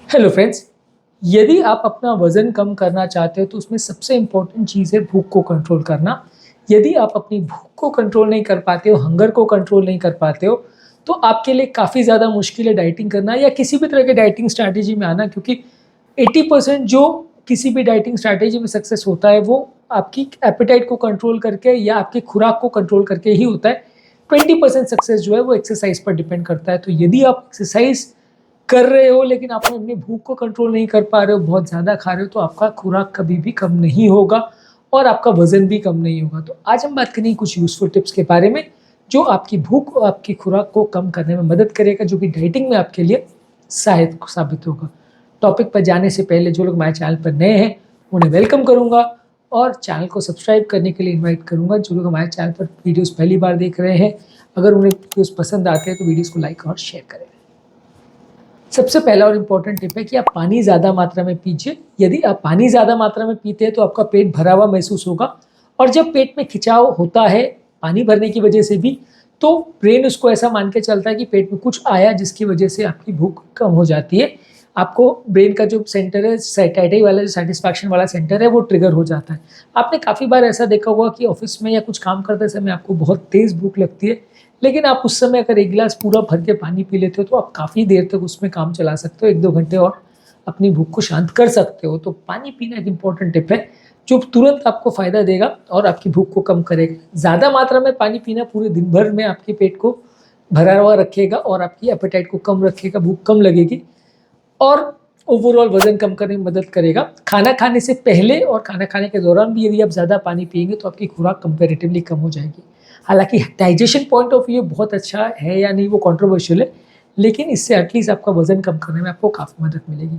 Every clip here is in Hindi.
हेलो फ्रेंड्स, यदि आप अपना वज़न कम करना चाहते हो तो उसमें सबसे इम्पोर्टेंट चीज़ है भूख को कंट्रोल करना। यदि आप अपनी भूख को कंट्रोल नहीं कर पाते हो, हंगर को कंट्रोल नहीं कर पाते हो, तो आपके लिए काफ़ी ज़्यादा मुश्किल है डाइटिंग करना या किसी भी तरह के डाइटिंग स्ट्रैटेजी में आना, क्योंकि 80% जो किसी भी डाइटिंग स्ट्रैटेजी में सक्सेस होता है वो आपकी एपेटाइट को कंट्रोल करके या आपकी खुराक को कंट्रोल करके ही होता है। 20% सक्सेस जो है वो एक्सरसाइज पर डिपेंड करता है। तो यदि आप एक्सरसाइज कर रहे हो लेकिन आप अपनी भूख को कंट्रोल नहीं कर पा रहे हो, बहुत ज़्यादा खा रहे हो, तो आपका खुराक कभी भी कम नहीं होगा और आपका वज़न भी कम नहीं होगा। तो आज हम बात करेंगे कुछ यूज़फुल टिप्स के बारे में जो आपकी भूख और आपकी खुराक को कम करने में मदद करेगा, जो कि डाइटिंग में आपके लिए सहायक साबित होगा। टॉपिक पर जाने से पहले जो लोग हमारे चैनल पर नए हैं उन्हें वेलकम करूँगा और चैनल को सब्सक्राइब करने के लिए इन्वाइट करूँगा। जो लोग हमारे चैनल पर वीडियोज़ पहली बार देख रहे हैं, अगर उन्हें वीडियोज़ पसंद आते हैं तो वीडियोज़ को लाइक और शेयर करें। सबसे पहला और इम्पोर्टेंट टिप है कि आप पानी ज़्यादा मात्रा में पीजिए। यदि आप पानी ज़्यादा मात्रा में पीते हैं तो आपका पेट भरा हुआ महसूस होगा, और जब पेट में खिंचाव होता है पानी भरने की वजह से भी, तो ब्रेन उसको ऐसा मान के चलता है कि पेट में कुछ आया, जिसकी वजह से आपकी भूख कम हो जाती है। आपको ब्रेन का जो सेंटर है, सैटिस्फाई वाला, जो सेटिस्फैक्शन वाला सेंटर है, वो ट्रिगर हो जाता है। आपने काफ़ी बार ऐसा देखा होगा कि ऑफिस में या कुछ काम करते समय आपको बहुत तेज़ भूख लगती है, लेकिन आप उस समय अगर एक गिलास पूरा भर के पानी पी लेते हो तो आप काफ़ी देर तक उसमें काम चला सकते हो, 1-2 घंटे और अपनी भूख को शांत कर सकते हो। तो पानी पीना एक इम्पॉर्टेंट टिप है जो तुरंत आपको फ़ायदा देगा और आपकी भूख को कम करेगा। ज़्यादा मात्रा में पानी पीना पूरे दिन भर में आपके पेट को भरा हुआ रखेगा और आपकी एपेटाइट को कम रखेगा, भूख कम लगेगी और ओवरऑल वज़न कम करने में मदद करेगा। खाना खाने से पहले और खाना खाने के दौरान भी यदि आप ज़्यादा पानी पिएंगे तो आपकी खुराक कंपैरेटिवली कम हो जाएगी। हालाँकि डाइजेशन पॉइंट ऑफ व्यू बहुत अच्छा है या नहीं वो कंट्रोवर्शियल है, लेकिन इससे एटलीस्ट आपका वज़न कम करने में आपको काफ़ी मदद मिलेगी।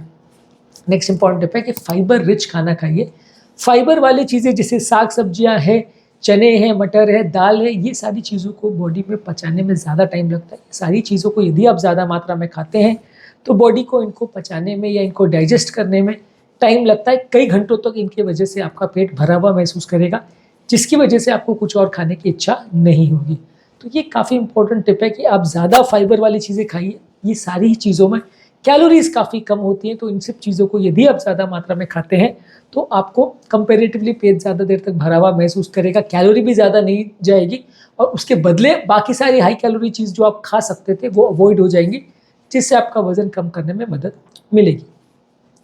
नेक्स्ट इम्पॉर्टेंट टिप है कि फाइबर रिच खाना खाइए। फाइबर वाली चीज़ें जैसे साग सब्जियाँ हैं, चने हैं, मटर है, दाल है, ये सारी चीज़ों को बॉडी में पचाने में ज़्यादा टाइम लगता है। सारी चीज़ों को यदि आप ज़्यादा मात्रा में खाते हैं तो बॉडी को इनको पचाने में या इनको डाइजेस्ट करने में टाइम लगता है। कई घंटों तक इनकी वजह से आपका पेट भरा हुआ महसूस करेगा, जिसकी वजह से आपको कुछ और खाने की इच्छा नहीं होगी। तो ये काफ़ी इंपॉर्टेंट टिप है कि आप ज़्यादा फाइबर वाली चीज़ें खाइए। ये सारी चीज़ों में कैलोरीज़ काफ़ी कम होती हैं, तो इन सब चीज़ों को यदि आप ज़्यादा मात्रा में खाते हैं तो आपको कंपैरेटिवली पेट ज़्यादा देर तक भरा हुआ महसूस करेगा, कैलोरी भी ज़्यादा नहीं जाएगी और उसके बदले बाकी सारी हाई कैलोरी चीज़ जो आप खा सकते थे वो अवॉइड हो जाएंगी, जिससे आपका वज़न कम करने में मदद मिलेगी।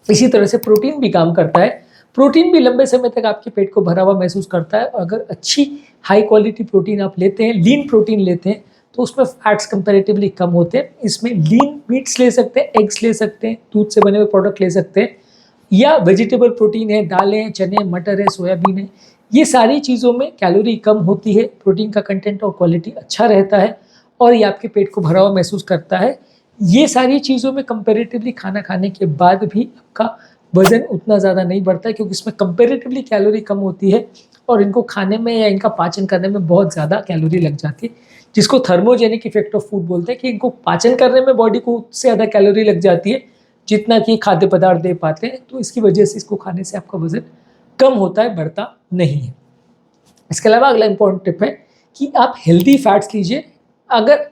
इसी तरह से प्रोटीन भी काम करता है। प्रोटीन भी लंबे समय तक आपके पेट को भरा हुआ महसूस करता है। अगर अच्छी हाई क्वालिटी प्रोटीन आप लेते हैं, लीन प्रोटीन लेते हैं, तो उसमें फैट्स कंपैरेटिवली कम होते हैं। इसमें लीन मीट्स ले सकते हैं, एग्स ले सकते हैं, दूध से बने हुए प्रोडक्ट ले सकते हैं, या वेजिटेबल प्रोटीन है, दालें हैं, चने, मटर है, सोयाबीन है। ये सारी चीज़ों में कैलोरी कम होती है, प्रोटीन का कंटेंट और क्वालिटी अच्छा रहता है और ये आपके पेट को भरा हुआ महसूस करता है। ये सारी चीज़ों में कंपैरेटिवली खाना खाने के बाद भी आपका वज़न उतना ज़्यादा नहीं बढ़ता है, क्योंकि इसमें कंपैरेटिवली कैलोरी कम होती है और इनको खाने में या इनका पाचन करने में बहुत ज़्यादा कैलोरी लग जाती है, जिसको थर्मोजेनिक इफेक्ट ऑफ फूड बोलते हैं कि इनको पाचन करने में बॉडी को उससे ज़्यादा कैलोरी लग जाती है जितना कि खाद्य पदार्थ दे पाते हैं। तो इसकी वजह से इसको खाने से आपका वज़न कम होता है, बढ़ता नहीं है। इसके अलावा अगला इंपॉर्टेंट टिप है कि आप हेल्दी फैट्स लीजिए। अगर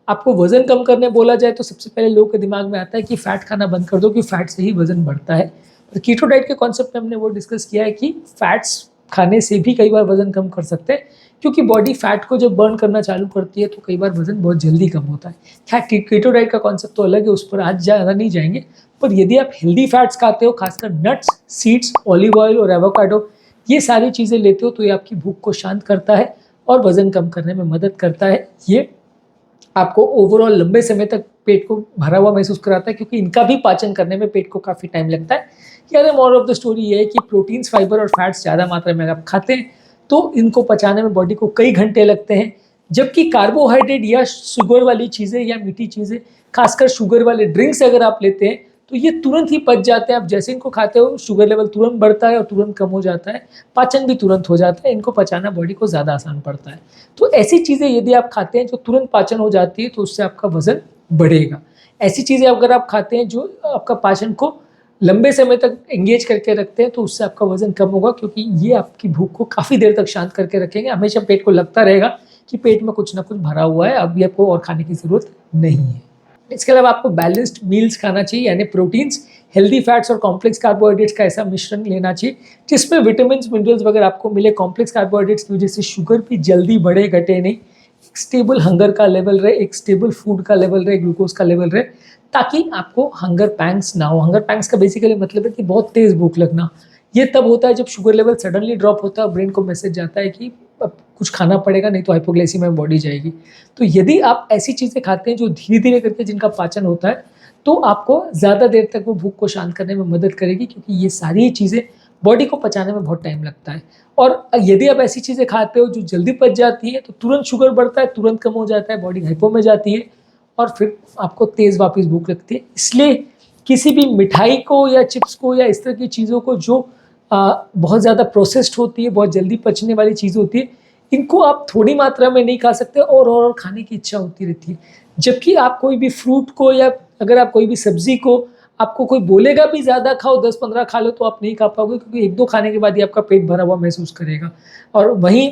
आपको वज़न कम करने बोला जाए तो सबसे पहले लोगों के दिमाग में आता है कि फ़ैट खाना बंद कर दो, कि फ़ैट से ही वज़न बढ़ता है। पर कीटो डाइट के कॉन्सेप्ट में हमने वो डिस्कस किया है कि फ़ैट्स खाने से भी कई बार वज़न कम कर सकते हैं, क्योंकि बॉडी फ़ैट को जब बर्न करना चालू करती है तो कई बार वज़न बहुत जल्दी कम होता है। खैर, कीटो डाइट का कॉन्सेप्ट तो अलग है, उस पर आज ज़्यादा नहीं जाएंगे। पर यदि आप हेल्दी फैट्स खाते हो, खासकर नट्स, सीड्स, ऑलिव ऑयल और एवोकाडो, ये सारी चीज़ें लेते हो, तो ये आपकी भूख को शांत करता है और वज़न कम करने में मदद करता है। ये आपको ओवरऑल लंबे समय तक पेट को भरा हुआ महसूस कराता है, क्योंकि इनका भी पाचन करने में पेट को काफ़ी टाइम लगता है। यानी मोरल ऑफ द स्टोरी ये है कि प्रोटीन्स, फाइबर और फैट्स ज़्यादा मात्रा में आप खाते हैं तो इनको पचाने में बॉडी को कई घंटे लगते हैं, जबकि कार्बोहाइड्रेट या शुगर वाली चीज़ें या मीठी चीज़ें, खासकर शुगर वाले ड्रिंक्स अगर आप लेते हैं तो ये तुरंत ही पच जाते हैं। आप जैसे इनको खाते हो शुगर लेवल तुरंत बढ़ता है और तुरंत कम हो जाता है, पाचन भी तुरंत हो जाता है, इनको पचाना बॉडी को ज़्यादा आसान पड़ता है। तो ऐसी चीज़ें यदि आप खाते हैं जो तुरंत पाचन हो जाती है तो उससे आपका वज़न बढ़ेगा। ऐसी चीज़ें अगर आप खाते हैं जो आपका पाचन को लंबे समय तक एंगेज करके रखते हैं तो उससे आपका वज़न कम होगा, क्योंकि ये आपकी भूख को काफ़ी देर तक शांत करके रखेंगे। हमेशा पेट को लगता रहेगा कि पेट में कुछ ना कुछ भरा हुआ है, अभी आपको और खाने की ज़रूरत नहीं है। इसके अलावा आपको बैलेंस्ड मील्स खाना चाहिए, यानी प्रोटीन्स हेल्दी फैट्स और कॉम्प्लेक्स कार्बोहाइड्रेट्स का ऐसा मिश्रण लेना चाहिए जिसमें विटामिन मिनरल्स वगैरह आपको मिले। कॉम्प्लेक्स कार्बोहाइड्रेट्स की वजह से शुगर भी जल्दी बढ़े घटे नहीं, एक स्टेबल हंगर का लेवल रहे, एक स्टेबल फूड का लेवल रहे, ग्लूकोज का लेवल रहे, ताकि आपको हंगर पैंग्स ना हो। हंगर पैंग्स का बेसिकली मतलब है कि बहुत तेज भूख लगना। ये तब होता है जब शुगर लेवल सडनली ड्रॉप होता है, ब्रेन को मैसेज जाता है कि अब कुछ खाना पड़ेगा, नहीं तो हाइपोग्लाइसीमिया में बॉडी जाएगी। तो यदि आप ऐसी चीज़ें खाते हैं जो धीरे धीरे करके जिनका पाचन होता है, तो आपको ज़्यादा देर तक वो भूख को शांत करने में मदद करेगी, क्योंकि ये सारी चीज़ें बॉडी को पचाने में बहुत टाइम लगता है। और यदि आप ऐसी चीज़ें खाते हो जो जल्दी पच जाती है, तो तुरंत शुगर बढ़ता है, तुरंत कम हो जाता है, बॉडी हाइपो में जाती है और फिर आपको तेज़ वापस भूख लगती है। इसलिए किसी भी मिठाई को या चिप्स को या इस तरह की चीज़ों को जो बहुत ज़्यादा प्रोसेस्ड होती है, बहुत जल्दी पचने वाली चीज़ होती है, इनको आप थोड़ी मात्रा में नहीं खा सकते और खाने की इच्छा होती रहती है। जबकि आप कोई भी फ्रूट को या अगर आप कोई भी सब्जी को आपको कोई बोलेगा भी ज़्यादा खाओ, 10-15 खा लो, तो आप नहीं खा पाओगे, क्योंकि 1-2 खाने के बाद ही आपका पेट भरा हुआ महसूस करेगा। और वहीं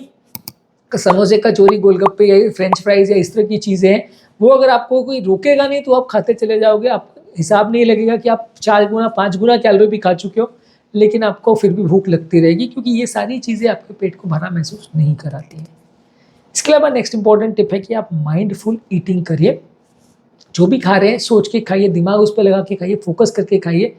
समोसे, कचौरी, गोलगप्पे या फ्रेंच फ्राइज़ या इस तरह की चीज़ें हैं, वो अगर आपको कोई रोकेगा नहीं तो आप खाते चले जाओगे। आप हिसाब नहीं लगेगा कि आप 4 गुना 5 गुना कैलोरी भी खा चुके हो, लेकिन आपको फिर भी भूख लगती रहेगी, क्योंकि ये सारी चीज़ें आपके पेट को भरा महसूस नहीं कराती हैं। इसके अलावा नेक्स्ट इंपॉर्टेंट टिप है कि आप माइंडफुल ईटिंग करिए। जो भी खा रहे हैं सोच के खाइए, दिमाग उस पर लगा के खाइए, फोकस करके खाइए।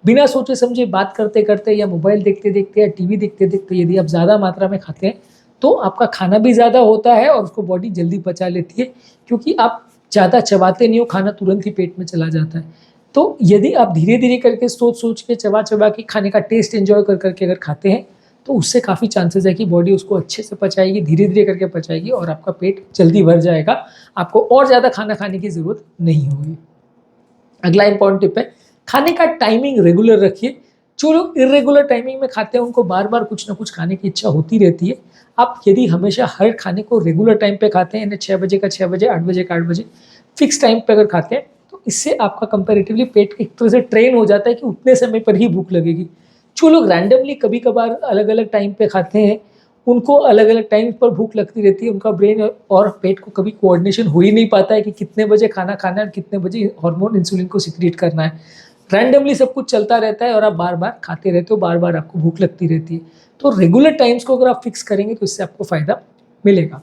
बिना सोचे समझे बात करते करते या मोबाइल देखते देखते या टीवी देखते देखते यदि आप ज़्यादा मात्रा में खाते हैं, तो आपका खाना भी ज़्यादा होता है और उसको बॉडी जल्दी पचा लेती है, क्योंकि आप ज़्यादा चबाते नहीं हो, खाना तुरंत ही पेट में चला जाता है। तो यदि आप धीरे धीरे करके सोच सोच के चबा चबा के खाने का टेस्ट एंजॉय कर करके अगर खाते हैं, तो उससे काफ़ी चांसेस है कि बॉडी उसको अच्छे से पचाएगी, धीरे धीरे करके पचाएगी और आपका पेट जल्दी भर जाएगा। आपको और ज़्यादा खाना खाने की ज़रूरत नहीं होगी। अगला इंपॉर्टेंट टिप है, खाने का टाइमिंग रेगुलर रखिए। जो लोग इरेगुलर टाइमिंग में खाते हैं, उनको बार बार कुछ ना कुछ खाने की इच्छा होती रहती है। आप यदि हमेशा हर खाने को रेगुलर टाइम पे खाते हैं, यानी 6 बजे का 6 बजे, 8 बजे का 8 बजे, फिक्स टाइम पे अगर खाते हैं, तो इससे आपका कंपैरेटिवली पेट एक तरह से ट्रेन हो जाता है कि उतने समय पर ही भूख लगेगी। जो लोग रैंडमली कभी कभार अलग अलग टाइम पे खाते हैं, उनको अलग अलग टाइम पर भूख लगती रहती है। उनका ब्रेन और पेट को कभी कोऑर्डिनेशन हो ही नहीं पाता है कि कितने बजे खाना खाना है और कितने बजे हार्मोन इंसुलिन को सिक्रीट करना है। रैंडमली सब कुछ चलता रहता है और आप बार बार खाते रहते हो, बार बार आपको भूख लगती रहती है। तो रेगुलर टाइम्स को अगर आप फिक्स करेंगे, तो इससे आपको फ़ायदा मिलेगा।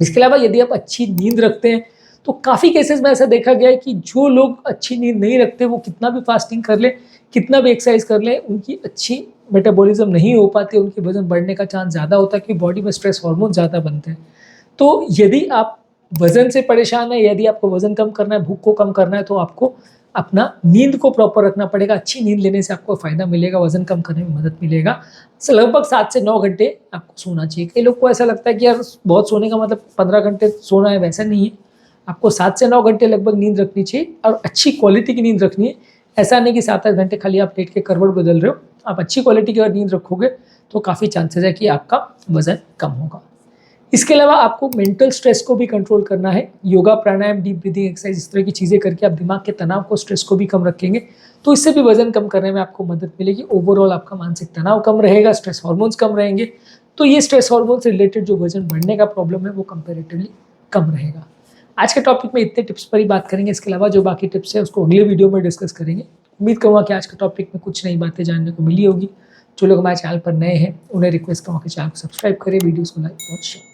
इसके अलावा यदि आप अच्छी नींद रखते हैं, तो काफ़ी केसेस में ऐसा देखा गया है कि जो लोग अच्छी नींद नहीं रखते, वो कितना भी फास्टिंग कर ले, कितना भी एक्सरसाइज कर ले, उनकी अच्छी मेटाबॉलिज्म नहीं हो पाती, उनके वजन बढ़ने का चांस ज़्यादा होता है, क्योंकि बॉडी में स्ट्रेस हार्मोन ज़्यादा बनते हैं। तो यदि आप वज़न से परेशान हैं, यदि आपको वज़न कम करना है, भूख को कम करना है, तो आपको अपना नींद को प्रॉपर रखना पड़ेगा। अच्छी नींद लेने से आपको फ़ायदा मिलेगा, वज़न कम करने में मदद मिलेगा। लगभग 7 से 9 घंटे आपको सोना चाहिए। कई लोग को ऐसा लगता है कि यार बहुत सोने का मतलब 15 घंटे सोना है, वैसा नहीं है। आपको 7 से 9 घंटे लगभग नींद रखनी चाहिए और अच्छी क्वालिटी की नींद रखनी है। ऐसा नहीं कि 7-8 घंटे खाली आप लेट के करवट बदल रहे हो। आप अच्छी क्वालिटी की अगर नींद रखोगे, तो काफ़ी चांसेस है कि आपका वज़न कम होगा। इसके अलावा आपको मेंटल स्ट्रेस को भी कंट्रोल करना है। योगा, प्राणायाम, डीप ब्रीदिंग एक्सरसाइज, इस तरह की चीज़ें करके आप दिमाग के तनाव को, स्ट्रेस को भी कम रखेंगे, तो इससे भी वज़न कम करने में आपको मदद मिलेगी। ओवरऑल आपका मानसिक तनाव कम रहेगा, स्ट्रेस हार्मोन्स कम रहेंगे, तो ये स्ट्रेस हार्मोन से रिलेटेड जो वज़न बढ़ने का प्रॉब्लम है, वो कंपैरेटिवली कम रहेगा। आज के टॉपिक में इतने टिप्स पर ही बात करेंगे। इसके अलावा जो बाकी टिप्स है उसको अगले वीडियो में डिस्कस करेंगे। उम्मीद करूँगा कि आज के टॉपिक में कुछ नई बातें जानने को मिली होगी। जो लोग हमारे चैनल पर नए हैं, उन्हें रिक्वेस्ट करूँगा कि चैनल को सब्सक्राइब करें, वीडियोज़ को लाइक और शेयर।